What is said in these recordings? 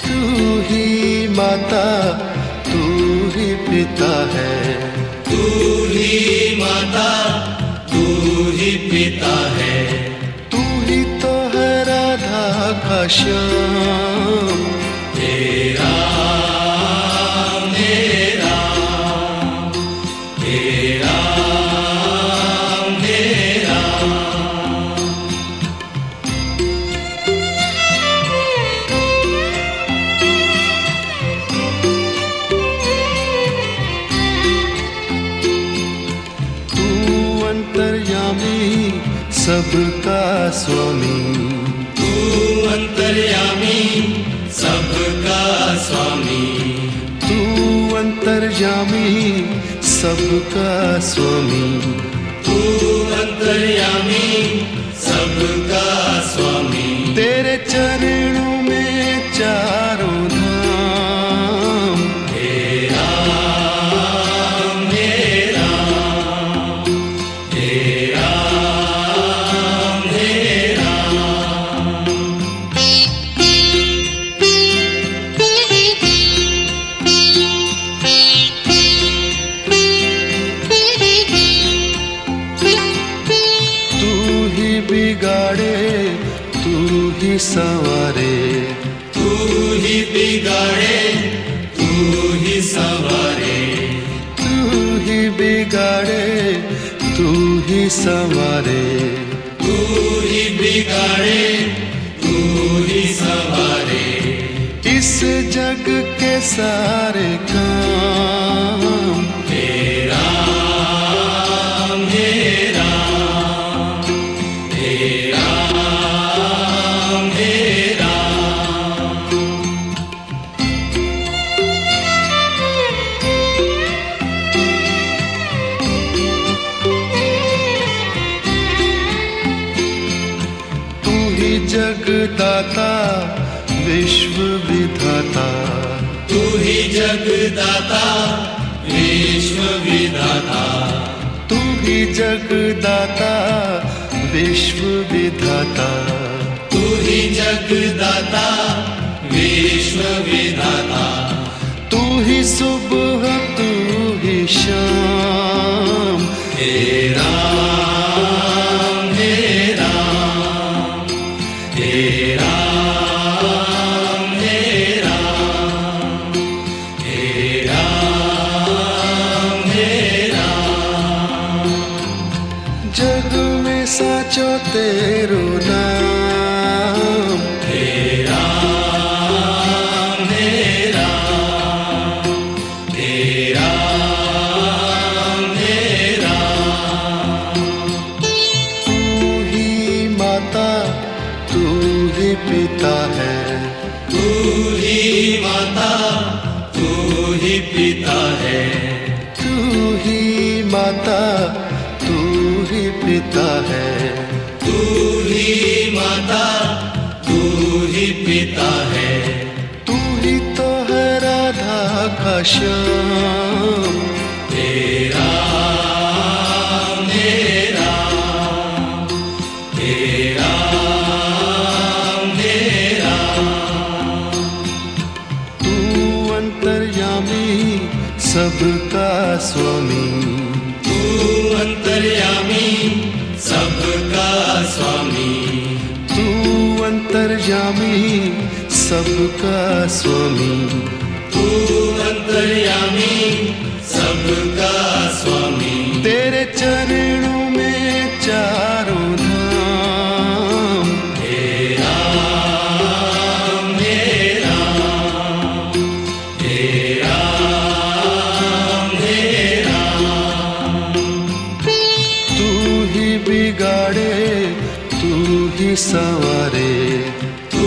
तू ही माता तू ही पिता है, तू ही माता तू ही पिता है, तू ही तो है राधा का श्याम। तेरा मेरा तेरा मेरा। तू अंतर्यामी सबका स्वामी, तू अंतर्यामी सबका स्वामी, तू अंतर्यामी सबका स्वामी, तू अंतर्यामी सबका स्वामी। तेरे चरणों में चारों धाम। तेरा मेरा तेरा मेरा। तू ही बिगाड़े तू ही संवारे, तू ही बिगाड़े तू ही संवारे, तू ही बिगाड़े तू ही संवारे, तू ही बिगाड़े तू ही संवारे। इस जग के सारे काम। तेरा मेरा तेरा मेरा। तू ही जगदाता विश्व विधाता, तू ही जगदाता विश्व विधाता, तू ही जगदाता विश्व विधाता, तू ही जगदाता विश्व विधाता। तू ही सुबह तू ही शाम। तेरा मेरा तेरा मेरा तेरा मेरा। जग में साचो तेरो नाम। तेरा मेरा तेरा मेरा। तू ही माता तू ही पिता है, तू ही माता तू ही पिता है, तू ही माता तू ही पिता है, तू ही माता तू ही पिता है। तू ही तो है राधा का श्याम। तेरा मेरा तेरा मेरा। तू अंतर्यामी सबका स्वामी, तू अंतर्यामी सबका स्वामी, तू अंतर्यामी सबका स्वामी, तू अंतर्यामी सबका स्वामी। तेरे चरणों में चारों धाम। तेरा मेरा तेरा मेरा। तू ही बिगाड़े तू ही संवारे, तू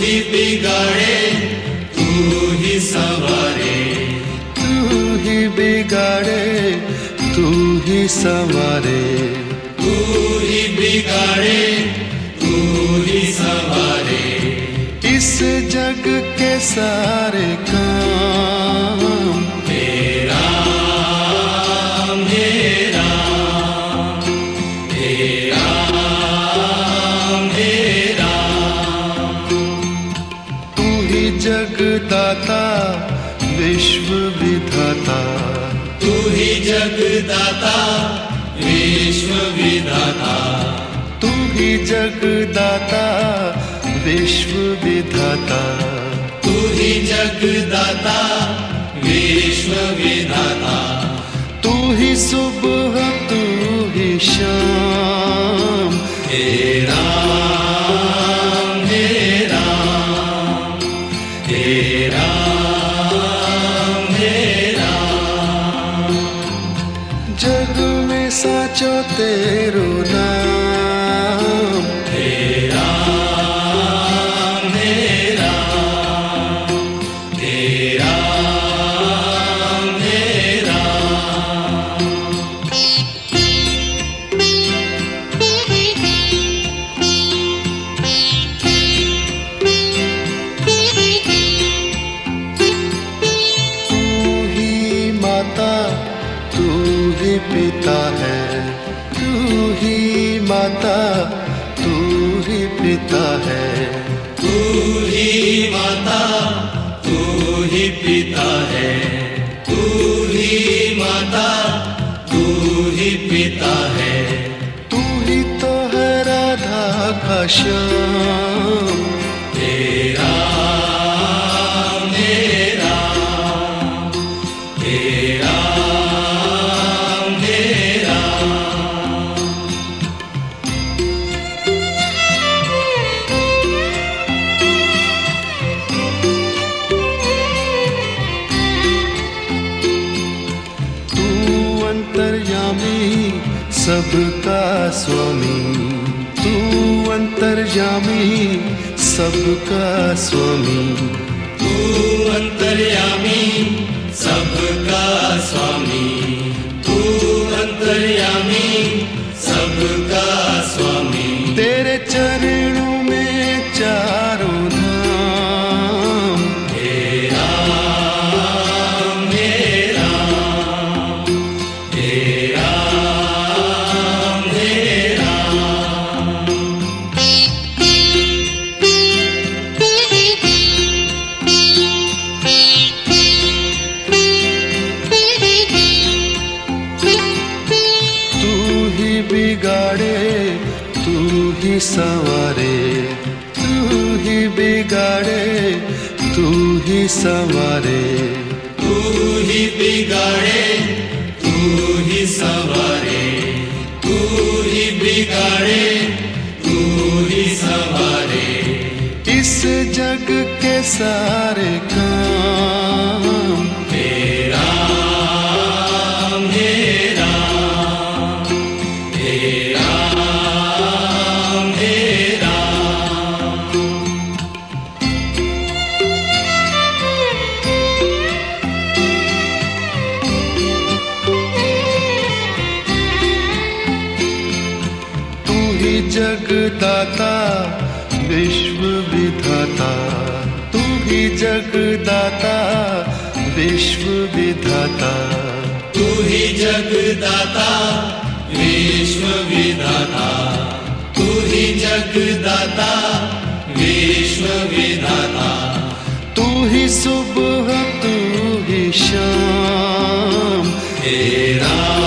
ही बिगाड़े तू ही संवारे, तू ही बिगाड़े तू ही संवारे। तू ही बिगाड़े तू ही संवारे। इस जग के सारे काम। तेरा मेरा तेरा मेरा। ही जगदाता विश्व विधाता, तू ही जगदाता विश्व विधाता, तू ही जगदाता विश्व विधाता, तू ही जगदाता विश्व विधाता, तू ही सुबह तू ही शाम, हे राम हे राम हे राम हे राम। जग में साचो तेरो नाम, हे राम हे राम हे राम हे राम। तू ही माता तू ही पिता है, तू ही माता तू ही पिता है, तू ही माता तू ही पिता है, तू ही माता तू ही पिता है, तू ही तो है राधा का श्याम, हे राम हे राम हे राम हे राम। तू अंतर्यामी सबका स्वामी, तू अंतर्यामी सबका स्वामी, तू अंतर्यामी सबका स्वामी, तू अंतर्यामी सबका स्वामी। तेरे चरणों में चारों धाम, हे राम हे राम हे राम हे राम। तू ही बिगाड़े तू ही संवारे, तू ही बिगाड़े तू ही संवारे, तू ही बिगाड़े तू ही संवारे, तू ही बिगाड़े तू ही संवारे। इस जग के सारे काम, हे राम हे राम हे राम हे राम। तू ही जगदाता विश्व विधाता, तू ही जगदाता विश्व विधाता, तू ही जगदाता विश्व विधाता, तू ही जगदाता विश्व विधाता, तू ही सुबह तू ही शाम, हे राम